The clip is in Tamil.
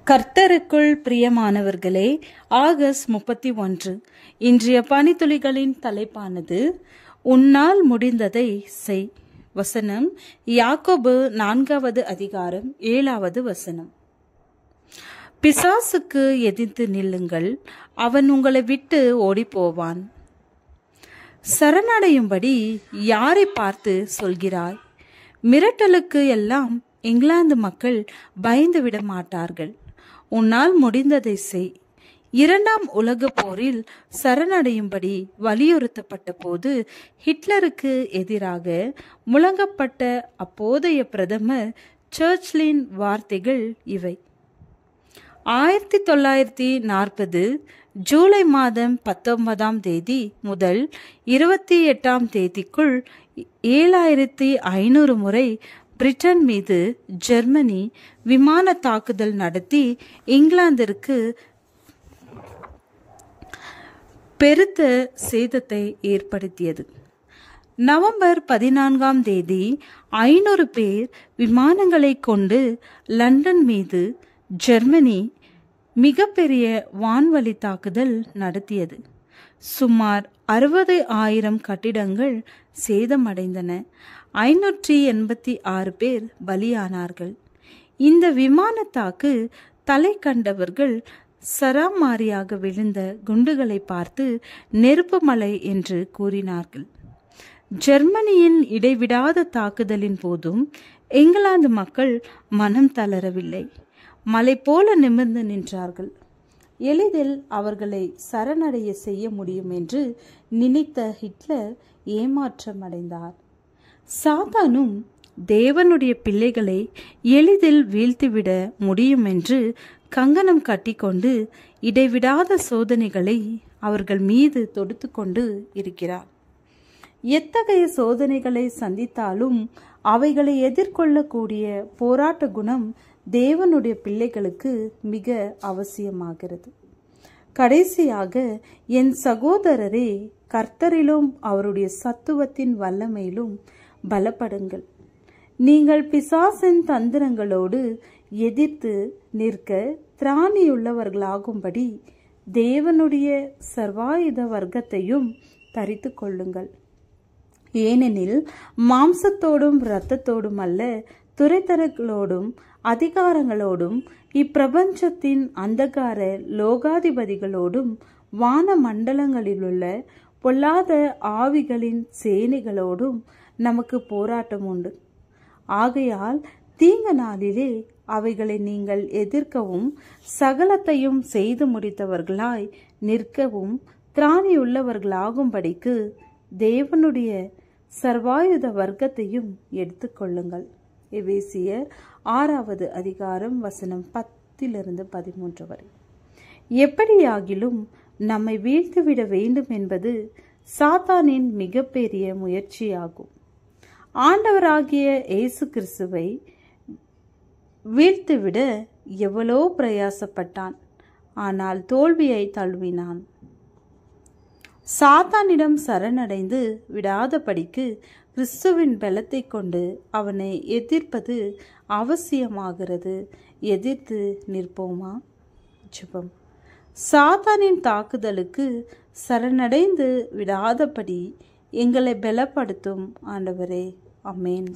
கர்த்தருக்குள் பிரியமானவர்களே, ஆகஸ்ட் 31 இன்றைய பனித்துளிகளின் தலைப்பானது உன்னால் முடிந்ததை செய். வசனம் யாக்கோபு 4வது அதிகாரம் 7வது வசனம். பிசாசுக்கு எதிர்த்து நில்லுங்கள், அவன் உங்களை விட்டு ஓடிப்போவான். சரணடையும்படி யாரை பார்த்து சொல்கிறாய்? மிரட்டலுக்கு எல்லாம் இங்கிலாந்து மக்கள் பயந்து விட மாட்டார்கள். உன்னால் முடிந்ததை செய். 2ஆம் உலகப் போரில் சரணடையும்படி வலியுறுத்தப்பட்ட போது ஹிட்லருக்கு எதிராக முழங்கப்பட்ட அப்போதைய பிரதமர் சர்ச்சிலின் வார்த்தைகள் இவை. 1940 ஜூலை மாதம் 19ஆம் தேதி முதல் 28ஆம் தேதிக்குள் 7500 முறை பிரிட்டன் மீது ஜெர்மனி விமான தாக்குதல் நடத்தி இங்கிலாந்திற்கு பெருத்த சேதத்தை ஏற்படுத்தியது. நவம்பர் 14ஆம் தேதி 500 பேர் விமானங்களை கொண்டு லண்டன் மீது ஜெர்மனி மிகப்பெரிய வான்வழி தாக்குதல் நடத்தியது. சுமார் 60,000 கட்டிடங்கள் சேதமடைந்தன. 586 பேர் பலியானார்கள். இந்த விமானத்தாக்கு தலை கண்டவர்கள் சராமாரியாக விழுந்த குண்டுகளை பார்த்து நெருப்பு மலை என்று கூறினார்கள். ஜெர்மனியின் இடைவிடாத தாக்குதலின் போதும் இங்கிலாந்து மக்கள் மனம் தளரவில்லை. மலை போல நிமிர்ந்து நின்றார்கள். எளிதில் அவர்களை சரணடைய செய்ய முடியும் என்று நினைத்த ஹிட்லர் ஏமாற்றமடைந்தார். சாத்தானும் தேவனுடைய பிள்ளைகளை எளிதில் வீழ்த்திவிட முடியும் என்று கங்கணம் கட்டிக்கொண்டு இடைவிடாத சோதனைகளை அவர்கள் மீது தொடுத்து கொண்டு இருக்கிறார். எத்தகைய சோதனைகளை சந்தித்தாலும் அவைகளை எதிர்கொள்ளக்கூடிய போராட்ட குணம் தேவனுடைய பிள்ளைகளுக்கு மிக அவசியமாகிறது. கடைசியாக, என் சகோதரரே, கர்த்தரிலும் அவருடைய சத்துவத்தின் வல்லமையிலும் பலப்படுங்கள். நீங்கள் பிசாசின் தந்திரங்களோடு எதிர்த்து நிற்க திராணியுள்ளவர்களாகும்படி தேவனுடைய சர்வாயுத வர்க்கத்தையும் தரித்து கொள்ளுங்கள். ஏனெனில் மாம்சத்தோடும் இரத்தத்தோடும் அல்ல, துரைத்தனங்களோடும் அதிகாரங்களோடும் இப்பிரபஞ்சத்தின் அந்தகார லோகாதிபதிகளோடும் வான மண்டலங்களிலுள்ள பொல்லாத ஆவிகளின் சேனைகளோடும் நமக்கு போராட்டம் உண்டு. ஆகையால் தீங்கு நாளிலே அவைகளை நீங்கள் எதிர்க்கவும் சகலத்தையும் செய்து முடித்தவர்களாய் நிற்கவும் திராணியுள்ளவர்களாகும்படிக்கு தேவனுடைய சர்வாயுத வர்க்கத்தையும் எடுத்துக்கொள்ளுங்கள். எபேசியர் 6வது அதிகாரம் வசனம் 10-13 வரை. எப்படியாகிலும் நம்மை வீழ்த்திவிட வேண்டும் என்பது சாத்தானின் மிகப்பெரிய முயற்சியாகும். ஆண்டவராகிய இயேசு கிறிஸ்துவை வீழ்த்திவிட எவ்வளோ பிரயாசப்பட்டான், ஆனால் தோல்வியை தழுவினான். சாத்தானிடம் சரணடைந்து விடாதபடிக்கு கிறிஸ்துவின் பலத்தை கொண்டு அவனை எதிர்ப்பது அவசியமாகிறது. எதிர்த்து நிற்போமா? ஜெபம். சாத்தானின் தாக்குதலுக்கு சரணடைந்து விடாதபடி எங்களை பலப்படுத்தும் ஆண்டவரே. ஆமென்.